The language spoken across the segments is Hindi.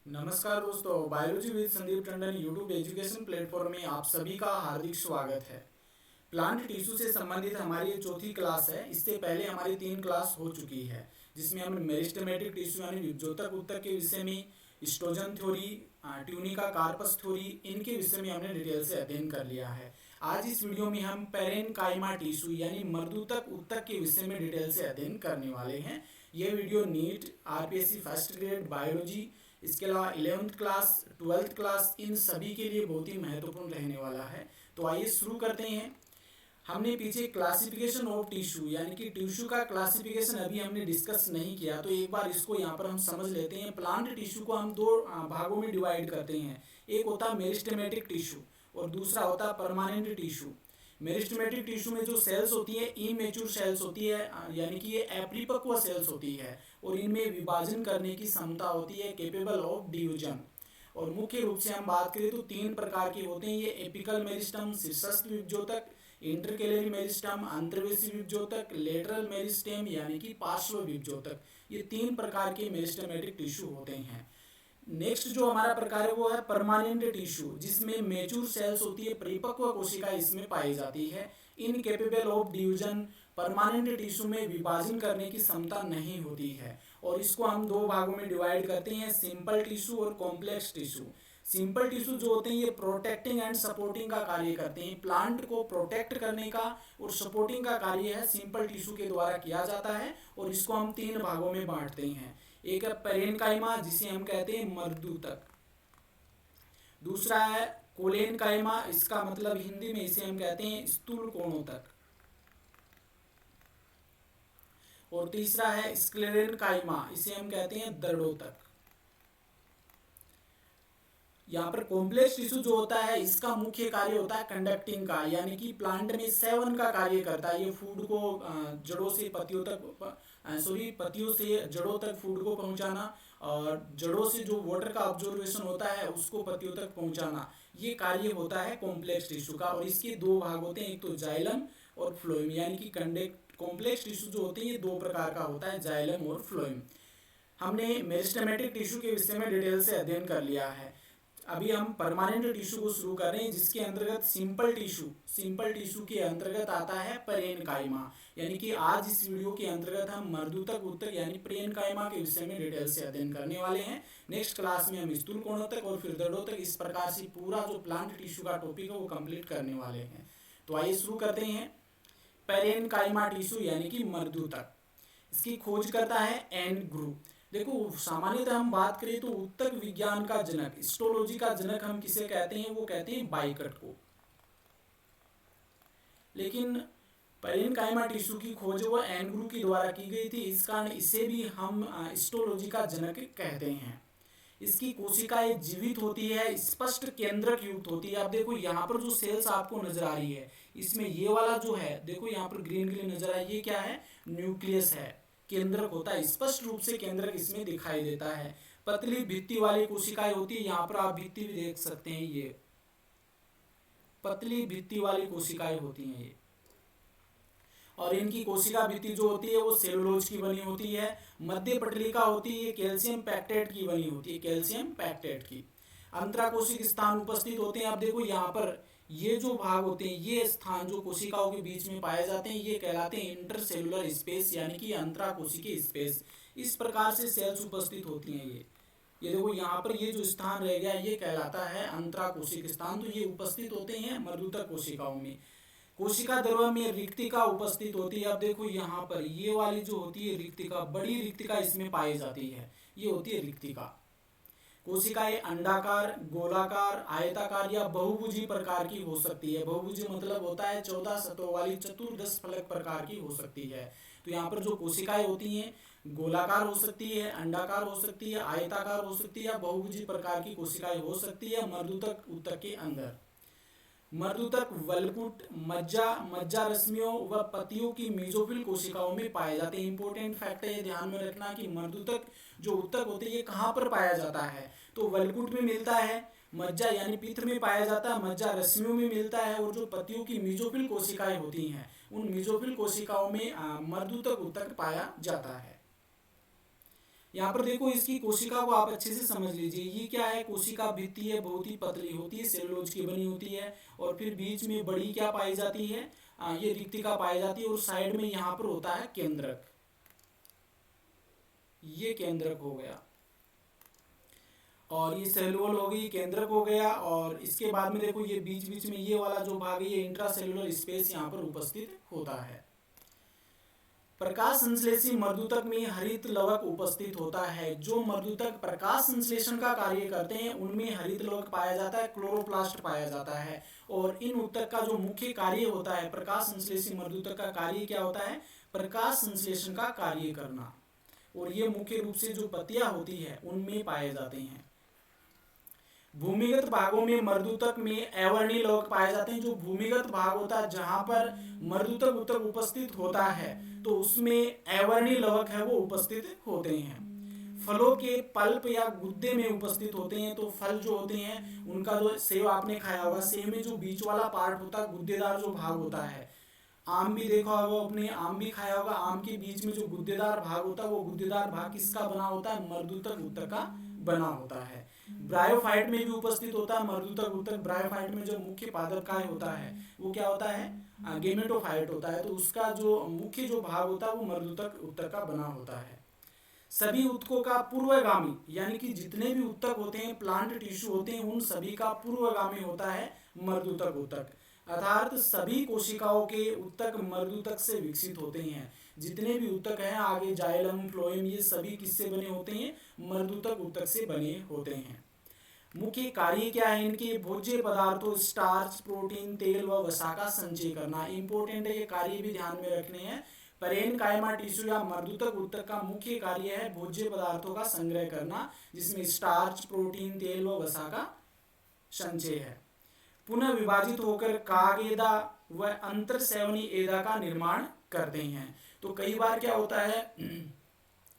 नमस्कार दोस्तों, biology with Sandeep Tandon YouTube education platform में आप सभी का हार्दिक स्वागत है। प्लांट टिश्यू से संबंधित हमारी ये चौथी क्लास है। इससे पहले हमारी 3 क्लास हो चुकी है, जिसमें हमने मेरिस्टेमेटिक टिश्यू यानी विभजोतक ऊतक के विषय में, स्ट्रोजन थ्योरी, ट्यूनिका कार्पस थ्योरी, इनके विषय में हमने डिटेल से अध्ययन कर लिया है। आज इस वीडियो में हम पेरेनकाइमा टिश्यू यानी मर्दूतक ऊतक के विषय में डिटेल से अध्ययन करने वाले हैं। ये video NEET, RPSC first grade biology, इसके अलावा 11th क्लास, 12th क्लास, इन सभी के लिए बहुत ही महत्वपूर्ण रहने वाला है। तो आइए शुरू करते हैं। हमने पीछे क्लासिफिकेशन ऑफ टिश्यू यानी कि टिश्यू का क्लासिफिकेशन अभी हमने डिस्कस नहीं किया, तो एक बार इसको यहाँ पर हम समझ लेते हैं। प्लांट टिश्यू को हम दो भागों में डिवाइड करते हैं। एक होता है मेरिस्टेमेटिक टिश्यू और दूसरा होता है परमानेंट टिश्यू। मेरिस्टेमेटिक टिश्यू में जो सेल्स होती है इमेच्योर सेल्स होती है, यानी कि ये अपरिपक्व सेल्स होती है और इनमें विभाजन करने की क्षमता होती है, केपेबल ऑफ डिवीजन। और मुख्य रूप से हम बात करें तो 3 प्रकार के होते हैं ये: एपिकल मेरिस्टम, शीर्षस्थ विभजोतक, इंटरकेलरी मेरिस्टम, अंतर्वेशी विभजोतक, लेटरल मेरिस्टेम यानी कि पार्श्व विभजोतक। ये 3 प्रकार के मेरिस्टेमेटिक टिश्यू होते हैं। नेक्स्ट जो हमारा प्रकार है वो है परमानेंट टिश्यू, जिसमें मेच्योर सेल्स होती है, परिपक्व कोशिका इसमें पाई जाती है, incapable of division. Permanent tissue में विभाजन करने की क्षमता नहीं होती है और इसको हम दो भागों में डिवाइड करते हैं, सिंपल टिश्यू और कॉम्प्लेक्स टिश्यू। सिंपल टिश्यू जो होते हैं ये प्रोटेक्टिंग एंड सपोर्टिंग का कार्य करते हैं। प्लांट को प्रोटेक्ट करने का और सपोर्टिंग का कार्य है सिंपल टिश्यू के द्वारा किया जाता है और इसको हम 3 भागों में बांटते हैं। एक है पेरेनकाइमा, जिसे हम कहते हैं मर्दूतक। दूसरा है कोलेनकाइमा, इसका मतलब हिंदी में इसे हम कहते हैं स्थूल कोणोतक। और तीसरा है स्क्लेरेनकाइमा, इसे हम कहते हैं दृढ़ोतक। यहाँ पर कॉम्प्लेक्स टिश्यू जो होता है इसका मुख्य कार्य होता है कंडक्टिंग का, यानी कि प्लांट में सेवन का कार्य करता है। ये फूड को जड़ों से पत्तियों तक पत्तियों से जड़ों तक फूड को पहुंचाना और जड़ों से जो वाटर का ऑब्जर्वेशन होता है उसको पत्तियों तक पहुंचाना, ये कार्य होता है कॉम्प्लेक्स टिश्यू का। और इसके 2 भाग होते हैं, एक तो जाइलम और फ्लोएम, यानी कि कॉम्प्लेक्स टिश्यू जो होते हैं ये 2 प्रकार का होता है, जाइलम और फ्लोएम। हमने मेरिस्टेमेटिक टिश्यू के विषय में डिटेल से अध्ययन कर लिया है। अभी हम परमानेंट टिश्यू को शुरू कर रहे हैं, जिसके अंतर्गत सिंपल टिश्यू के अंतर्गत आता है पेरेनकाइमा। यानी कि आज इस वीडियो के अंतर्गत हम मर्दूतक ऊतक यानी पेरेनकाइमा के विषय में डिटेल से अध्ययन करने वाले हैं। नेक्स्ट क्लास में हम स्थूल कोणोतक और फिर दृढ़ोतक, इस प्रकार से पूरा जो प्लांट टिश्यू का टॉपिक है वो कंप्लीट करने वाले हैं। तो आइए शुरू करते हैं। पेरेनकाइमा टिश्यू यानी कि मर्दूतक, इसकी खोज करता है एंड्रू। देखो, सामान्यतः हम बात करें तो ऊतक विज्ञान का जनक, हिस्टोलॉजी का जनक हम किसे कहते हैं, वो कहते हैं बाइकट को। लेकिन पेरेनकाइमा टिश्यू की खोज वो एंड्रू के द्वारा की गई थी, इस कारण इसे भी हम हिस्टोलॉजी का जनक कहते हैं। इसकी कोशिकाएं जीवित होती है, स्पष्ट केंद्रक युक्त होती है। अब देखो यहाँ पर जो सेल्स आपको नजर आ रही है, इसमें ये वाला जो है, देखो यहाँ पर ग्रीन ग्रीन नजर आ रही है, ये क्या है, न्यूक्लियस है, केंद्रक होता है, स्पष्ट रूप से केंद्रक इसमें दिखाई देता है। पतली भित्ति वाली कोशिकाएं होती है, यहाँ पर आप भित्ति भी देख सकते हैं, ये पतली भित्ति वाली कोशिकाएं होती हैं ये। और इनकी कोशिका भित्ति जो होती है वो सेलुलोज की बनी होती है। मध्य पटलिका होती है, ये कैल्शियम पैक्टेट की बनी होती है, कैल्शियम पैक्टेट की। अंतराकोशिक स्थान उपस्थित होते हैं। आप देखो यहाँ पर ये जो भाग होते हैं, ये स्थान जो कोशिकाओं के बीच में पाए जाते हैं, ये कहलाते हैं इंटरसेलुलर स्पेस यानी कि अंतराकोशिकीय स्पेस। इस प्रकार से सेल्स उपस्थित होती हैं ये देखो यहाँ पर ये जो स्थान रह गया ये कहलाता है अंतराकोशिक स्थान। तो ये उपस्थित होते हैं मर्दूतक कोशिकाओं में। कोशिका द्रव्य में रिक्तिका उपस्थित होती है। अब देखो यहाँ पर ये वाली जो होती है रिक्तिका, बड़ी रिक्तिका इसमें पाई जाती है, ये होती है रिक्तिका। कोशिकाएं अंडाकार, गोलाकार, आयताकार या बहुभुजी प्रकार की हो सकती है। बहुभुजी मतलब होता है 14 सतहों वाली, चतुर्दश फलक प्रकार की हो सकती है। तो यहाँ पर जो कोशिकाएं होती हैं गोलाकार हो सकती है, अंडाकार हो सकती है, आयताकार हो सकती है या बहुभुजी प्रकार की कोशिकाएं हो सकती है मर्दूतक ऊतक के अंदर। मर्दूतक वल्कुट, मज्जा रश्मियों व पतियों की मेसोफिल कोशिकाओं में पाए जाते हैं। इंपॉर्टेंट फैक्ट है, ध्यान में रखना कि मर्दूतक जो ऊतक होते हैं ये कहाँ पर पाया जाता है, तो वल्कुट में मिलता है, मज्जा यानी पित्र में पाया जाता है, मज्जा रश्मियों में मिलता है, और जो पतियों की मेसोफिल कोशिकाएं होती हैं उन मेसोफिल कोशिकाओं में मर्दूतक ऊतक पाया जाता है। यहाँ पर देखो इसकी कोशिका को आप अच्छे से समझ लीजिए। ये क्या है, कोशिका भित्ति है, बहुत ही पतली होती है, सेलुलोज की बनी होती है। और फिर बीच में बड़ी क्या पाई जाती है, ये रिक्तिका पाई जाती है। और साइड में यहाँ पर होता है केंद्रक, ये केंद्रक हो गया, और ये सेलुलोज हो गई, केंद्रक हो गया। और इसके बाद में देखो ये बीच बीच में ये वाला जो भाग है, ये इंट्रासेलुलर स्पेस यहाँ पर उपस्थित होता है। प्रकाश संश्लेषी मर्दूतक में हरित लवक उपस्थित होता है। जो मर्दूतक प्रकाश संश्लेषण का कार्य करते हैं उनमें हरित लवक पाया जाता है, क्लोरोप्लास्ट पाया जाता है। और इन उत्तक का जो मुख्य कार्य होता है, प्रकाश संश्लेषी मर्दूतक का कार्य क्या होता है, प्रकाश संश्लेषण का कार्य करना। और ये मुख्य रूप से जो पत्तियां होती है उनमें पाए जाते हैं। भूमिगत भागों में मर्दूतक में अवर्णीय लवक पाए जाते हैं। जो भूमिगत भाग होता है जहां पर मर्दूतक उत्तक उपस्थित होता है तो उसमें अवर्णीय लवक है वो उपस्थित होते हैं। फलों के पल्प या गुद्दे में उपस्थित होते हैं। तो फल जो होते हैं उनका जो सेब आपने खाया होगा, सेब में जो बीच वाला पार्ट होता है, गुद्देदार जो भाग होता है। आम भी देखा होगा आपने, आम भी खाया होगा, आम के बीच में जो गुद्देदार भाग होता है वो गुद्देदार भाग किसका बना होता है, मर्दूतक उत्तक का बना होता है। ब्रायोफाइट में भी उपस्थित होता है मर्दूतक उत्तक। ब्रायोफाइट में जो मुख्य पादप काय होता है वो क्या होता है, गेमेटोफाइट होता है। तो उसका जो मुख्य जो भाग होता है वो मर्दूतक उत्तक का बना होता है। सभी उत्तकों का पूर्वगामी, यानी कि जितने भी उत्तक होते हैं, प्लांट टिश्यू होते हैं, उन सभी का पूर्वगामी होता है मर्दूतक उत्तक। अर्थात सभी कोशिकाओं के उत्तक मर्दूतक से विकसित होते हैं। जितने भी उत्तक हैं आगे, जाइलम, फ्लोएम, ये सभी किससे बने होते हैं, मर्दूतक उत्तक से बने होते हैं। मुख्य कार्य क्या है इनके, भोज्य पदार्थों, स्टार्च, प्रोटीन, तेल व वसा का संचय करना। इंपॉर्टेंट है, ये कार्य भी ध्यान में रखने हैं। पेरेनकाइमा टिश्यू या मर्दूतक उत्तक का मुख्य कार्य है भोज्य पदार्थों का संग्रह करना, जिसमें स्टार्च, प्रोटीन, तेल व वसा का संचय है। पुनः विभाजित होकर कागेदा व अंतरसेवनी एदा का निर्माण करते हैं। तो कई बार क्या होता है,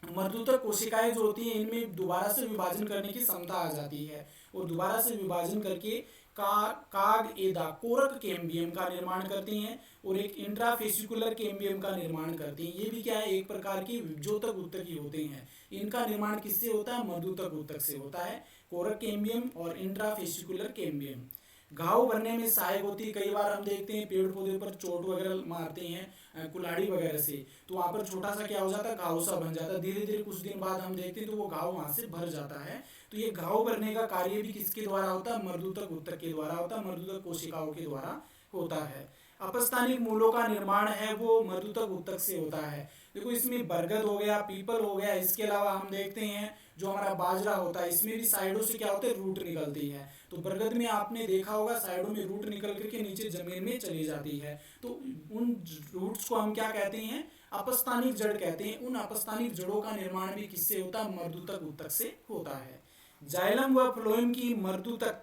मर्दूतक कोशिकाएं जो होती हैं इनमें दोबारा से विभाजन करने की क्षमता आ जाती है और दोबारा से विभाजन करके काग एदा, कोरक कैम्बियम का निर्माण करती हैं और एक इंट्राफेसिकुलर कैम्बियम का निर्माण करती हैं। ये भी क्या है, एक प्रकार की विभजोतक उत्तक ही होते हैं। इनका निर्माण किससे होता है, मर्दूतक उत्तक से होता है, कोरक कैम्बियम और इंट्राफेसिकुलर कैम्बियम। घाव भरने में सहायक होती है। कई बार हम देखते हैं पेड़ पौधे पर चोट वगैरह मारते हैं कुल्हाड़ी वगैरह से, तो वहाँ पर छोटा सा क्या हो जाता है, घाव सा बन जाता है। धीरे धीरे कुछ दिन बाद हम देखते हैं तो वो घाव वहाँ से भर जाता है। तो ये घाव भरने का कार्य भी किसके द्वारा होता है, मर्दूतक उत्तक के द्वारा होता है, मर्दूतक कोशिकाओं के द्वारा होता है। अपस्थानिक मूलों का निर्माण है वो मर्दूतक उत्तक से होता है। देखो इसमें बरगद हो गया, पीपल हो गया, इसके अलावा हम देखते हैं जो हमारा बाजरा होता है, इसमें भी साइडों से क्या होता है, रूट निकलती है। तो बरगद में आपने देखा होगा साइडों में रूट निकल करके नीचे जमीन में चली जाती है। तो उन रूट्स को हम क्या कहते हैं, अपस्थानिक जड़ कहते हैं। उन अपस्थानिक जड़ों का निर्माण भी किससे होता है, मर्दूतक उत्तक से होता है। जाइलम व फ्लोएम की मर्दूतक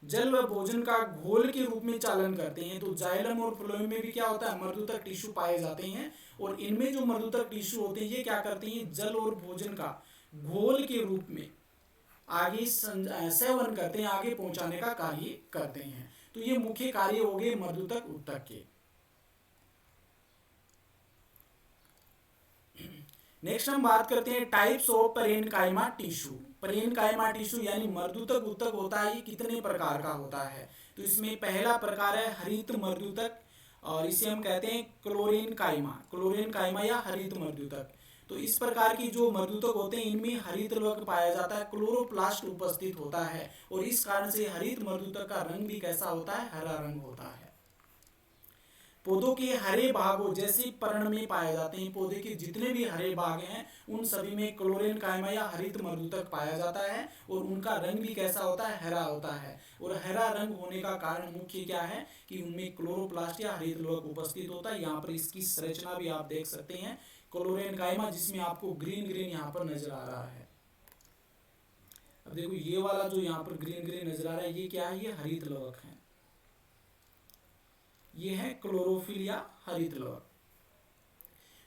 जल व भोजन का घोल के रूप में चालन करते हैं। तो जाइलम और फ्लोएम में भी क्या होता है, मर्दूतक टिश्यू पाए जाते हैं और इनमें जो मर्दूतक टिश्यू होते हैं ये क्या करते हैं, जल और भोजन का घोल के रूप में आगे सेवन करते हैं, आगे पहुंचाने का कार्य करते हैं। तो ये मुख्य कार्य हो गए मर्दूतक उत्तक के। नेक्स्ट हम बात करते हैं types of parenchyma tissue. Parenchyma tissue यानी मर्दूतक उत्तक होता है, ये कितने प्रकार का होता है। तो इसमें पहला प्रकार है हरित मर्दूतक और इसे हम कहते हैं क्लोरेनकाइमा या हरित मर्दूतक। तो इस प्रकार की जो मर्दूतक होते हैं इनमें हरित लवक पाया जाता है, क्लोरोप्लास्ट उपस्थित होता है और इस कारण से हरित मर्दूतक का रंग भी कैसा होता है, हरा रंग होता है। पौधों के हरे भागों जैसे पर्ण में पाए जाते हैं। पौधे के जितने भी हरे भाग हैं उन सभी में क्लोरेनकाइमा या हरित मर्दूतक पाया जाता है और उनका रंग भी कैसा होता है, हरा होता है। और हरा रंग होने का कारण मुख्य क्या है कि उनमें क्लोरोप्लास्ट या हरित लवक उपस्थित होता है। यहाँ पर इसकी संरचना भी आप देख सकते हैं, क्लोरेनकाइमा जिसमें आपको ग्रीन ग्रीन यहाँ पर नजर आ रहा है। अब देखो ये वाला जो यहाँ पर ग्रीन ग्रीन नजर आ रहा है ये क्या है, ये हरित लवक है, ये है क्लोरोफिल या हरित लवक।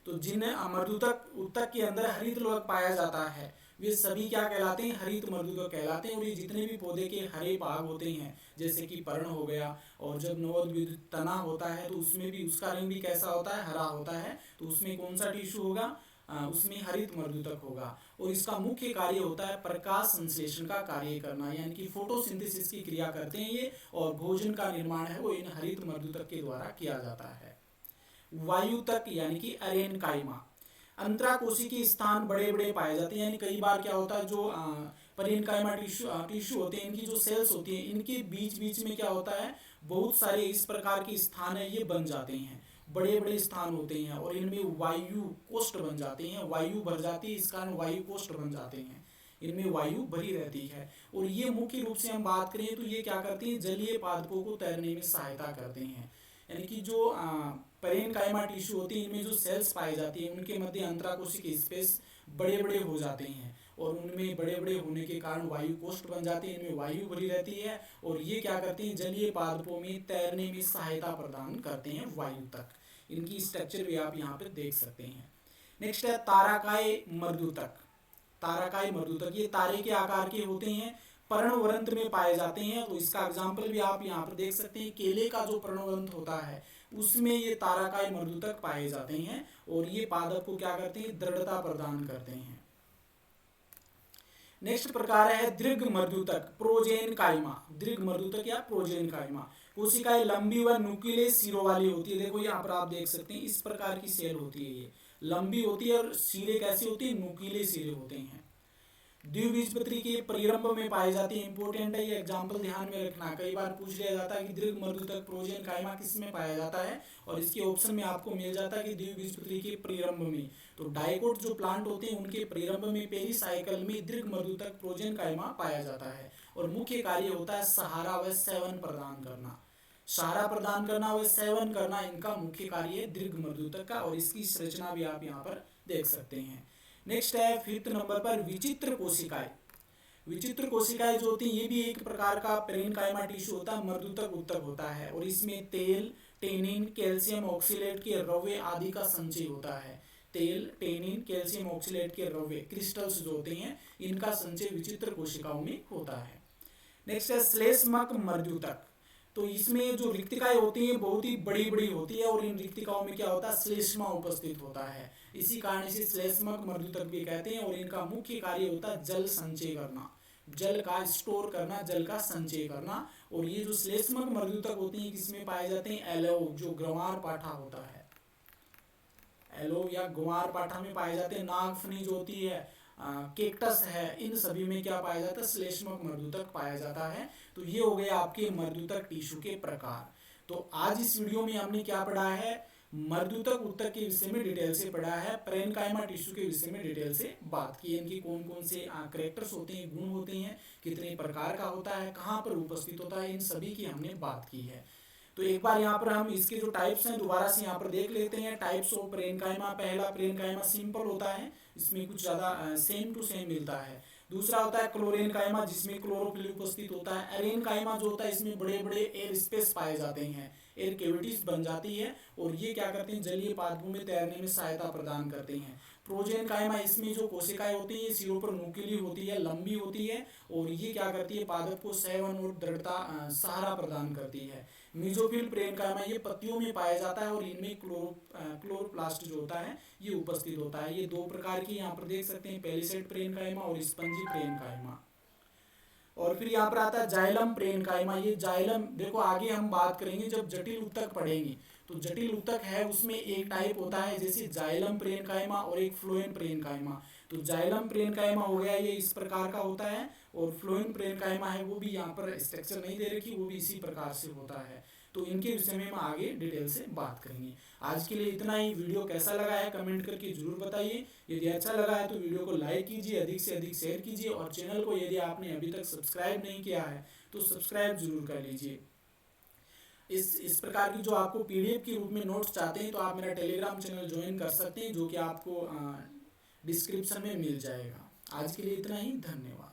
तो जिन मर्दूतक उत्तक के अंदर हरित लवक पाया जाता है वे सभी क्या कहलाते हैं, हरित मर्दूतक कहलाते हैं। और ये जितने भी पौधे के हरे भाग होते हैं जैसे कि पर्ण हो गया और जब नवोद्भिद तना होता है तो उसमें भी उसका रंग भी कैसा होता है, हरा होता है। तो उसमें कौन सा टिश्यू होगा, उसमें हरित मर्दूतक होगा। और इसका मुख्य कार्य होता है प्रकाश संश्लेषण का कार्य करना, यानी कि फोटोसिंथेसिस की क्रिया करते हैं ये, और भोजन का निर्माण है वो इन हरित मर्दूतक के द्वारा किया जाता है। वायुतक यानी कि अरेनकाइमा, अंतराकोशिकीय स्थान बड़े बड़े पाए जाते हैं, यानी कई बार क्या होता है जो पेरेनकाइमा टिश्यू होते हैं, इनकी जो सेल्स होती हैं इनके बीच बीच में क्या होता है बहुत सारे इस प्रकार के स्थान है ये बन जाते हैं, बड़े बड़े स्थान होते हैं, और इनमें वायु कोष्ठ बन जाते हैं, वायु भर जाती है, इस कारण वायु कोष्ठ बन जाते हैं, इनमें वायु भरी रहती है। और ये मुख्य रूप से हम बात करें तो ये क्या करते हैं जलीय पादपों को तैरने में सहायता करते हैं, यानी कि जो पेरेनकाइमा टिश्यू होती है इनमें जो सेल्स पाई जाती है उनके मध्य अंतराकोशिकीय स्पेस बड़े बड़े हो जाते हैं, और उनमें बड़े बड़े होने के कारण वायु कोष्ठ बन जाते हैं, इनमें वायु भरी रहती है, और ये क्या करते हैं जलीय पादपों में तैरने में सहायता प्रदान करते हैं वायु तक। इनकी स्ट्रक्चर भी आप यहाँ पे देख सकते हैं। नेक्स्ट है ताराकाय मर्दूतक। ताराकाय मर्दूतक ये तारे के आकार के होते हैं, पर्णवृंत में पाए जाते हैं, तो इसका एग्जाम्पल भी आप यहाँ पर देख सकते हैं, केले का जो पर्णवृंत होता है उसमें ये ताराकाय मर्दूतक पाए जाते हैं, और ये पादप को क्या करते हैं दृढ़ता प्रदान करते हैं। नेक्स्ट प्रकार है दीर्घ मर्दूतक प्रोजेनकाइमा। दीर्घ मर्दूतक या प्रोजेनकाइमा, कोशिकाएं लंबी व नुकीले सिरों वाली होती है। देखो यहाँ पर आप देख सकते हैं इस प्रकार की सेल होती है, ये लंबी होती है और सिरे कैसे होती है नुकीले सिरे होते हैं। द्विबीजपत्री के परिरंभ में पाई जाती है, इंपॉर्टेंट है ये एग्जाम्पल ध्यान में रखना, कई बार पूछ लिया जाता है कि दीर्घ मर्दूतक प्रोजेनकाइमा किस में पाया जाता है, और इसके ऑप्शन में आपको मिल जाता है कि द्विबीजपत्री के परिरंभ में। तो डाइकोट जो प्लांट होते हैं उनके परिरंभ में पेरिसाइकिल में दीर्घ मर्दूतक प्रोजेनकाइमा पाया जाता है, और मुख्य कार्य होता है सहारा व सेवन प्रदान करना। सहारा प्रदान करना व सेवन करना इनका मुख्य कार्य है दीर्घ मर्दूतक का, और इसकी संरचना भी आप यहाँ पर देख सकते हैं। नेक्स्ट है 5th नंबर पर विचित्र कोशिकाएं। विचित्र कोशिकाएं जो होती हैं ये भी एक प्रकार का पेरेनकाइमा टिश्यू होता है, मर्दूतक उत्तक होता है, और इसमें तेल, टेनिन, कैल्शियम ऑक्सीलेट के रवे आदि का संचय होता है। तेल, टेनिन, कैल्शियम ऑक्सीलेट के रवे क्रिस्टल्स जो होते हैं इनका संचय विचित्र कोशिकाओं में होता है। नेक्स्ट है श्लेष्मक मर्दूतक। तो इसमें जो रिक्तिकाएं होती हैं बहुत ही बड़ी बड़ी होती है, और इन रिक्तिकाओं में क्या होता है श्लेष्मा उपस्थित होता है, इसी कारण इसे श्लेष्मक मर्दूतक भी कहते हैं, और इनका मुख्य कार्य होता है जल संचय करना, जल का स्टोर करना, जल का संचय करना। और ये जो श्लेष्मक मर्दूतक होते हैं किसमें पाए जाते हैं एलो, जो ग्वार पाठा होता है, एलो या ग्वार पाठा में पाए जाते हैं। नागफनी जो होती है, केक्टस है, इन सभी में क्या पाया जाता है श्लेष्मक मर्दूतक पाया जाता है। तो ये हो गया आपके मर्दूतक टिश्यू के प्रकार। तो आज इस वीडियो में हमने क्या पढ़ा है मर्दूतक उत्तक के विषय में डिटेल से पढ़ा है, पेरेनकाइमा टिश्यू के विषय में डिटेल से बात की, इनकी कौन कौन से कैरेक्टर्स होते हैं, गुण होते हैं, कितने प्रकार का होता है, कहाँ पर उपस्थित होता है, इन सभी की हमने बात की है। तो एक बार यहाँ पर हम इसके जो टाइप्स हैं दोबारा से यहाँ पर देख लेते हैं। टाइप्स ऑफ पेरेनकाइमा, पहला पेरेनकाइमा सिंपल होता है, इसमें कुछ ज़्यादा सेम टू सेम मिलता है। दूसरा होता है क्लोरेनकाइमा जिसमें क्लोरोफिल उपस्थित होता है। एरेनकाइमा जो होता है इसमें बड़े बड़े एयर स्पेस पाए जाते हैं, एयर कैविटीज बन जाती है, और ये क्या करते हैं जलीय पादपों में तैरने में सहायता प्रदान करते हैं। प्रोजेनकाइमा इसमें जो कोशिकाएं होती हैं ये सिरों पर नुकीली होती है, लंबी होती है, और ये क्या करती है पादप को सेवन और दृढ़ता सहारा प्रदान करती है। मीजोफिल पेरेनकाइमा ये पत्तियों में पाया जाता है, और इनमें क्लोरोप्लास्ट जो होता है ये उपस्थित होता है। ये दो प्रकार की यहाँ पर देख सकते हैं, पेलिसेड पेरेनकाइमा और स्पंजी पेरेनकाइमा। और फिर यहाँ पर आता है जाइलम पेरेनकाइमा। ये जाइलम देखो आगे हम बात करेंगे जब जटिल उत्तक पढ़ेंगे, तो जटिल उत्तक है उसमें एक टाइप होता है जैसे जाइलम पेरेनकाइमा और एक फ्लोएम पेरेनकाइमा। तो जाइलम पेरेनकाइमा हो गया ये इस प्रकार का होता है, और फ्लोएम पेरेनकाइमा है वो भी यहाँ पर स्ट्रक्चर नहीं दे रखी, वो भी इसी प्रकार से होता है। तो इनके विषय में हम आगे डिटेल से बात करेंगे। आज के लिए इतना ही। वीडियो कैसा लगा है कमेंट करके जरूर बताइए। यदि अच्छा लगा है तो वीडियो को लाइक कीजिए, अधिक से अधिक शेयर कीजिए, और चैनल को यदि आपने अभी तक सब्सक्राइब नहीं किया है तो सब्सक्राइब जरूर कर लीजिए। इस प्रकार की जो आपको पीडीएफ के रूप में नोट्स चाहते हैं तो आप मेरा टेलीग्राम चैनल ज्वाइन कर सकते हैं, जो कि आपको डिस्क्रिप्शन में मिल जाएगा। आज के लिए इतना ही, धन्यवाद।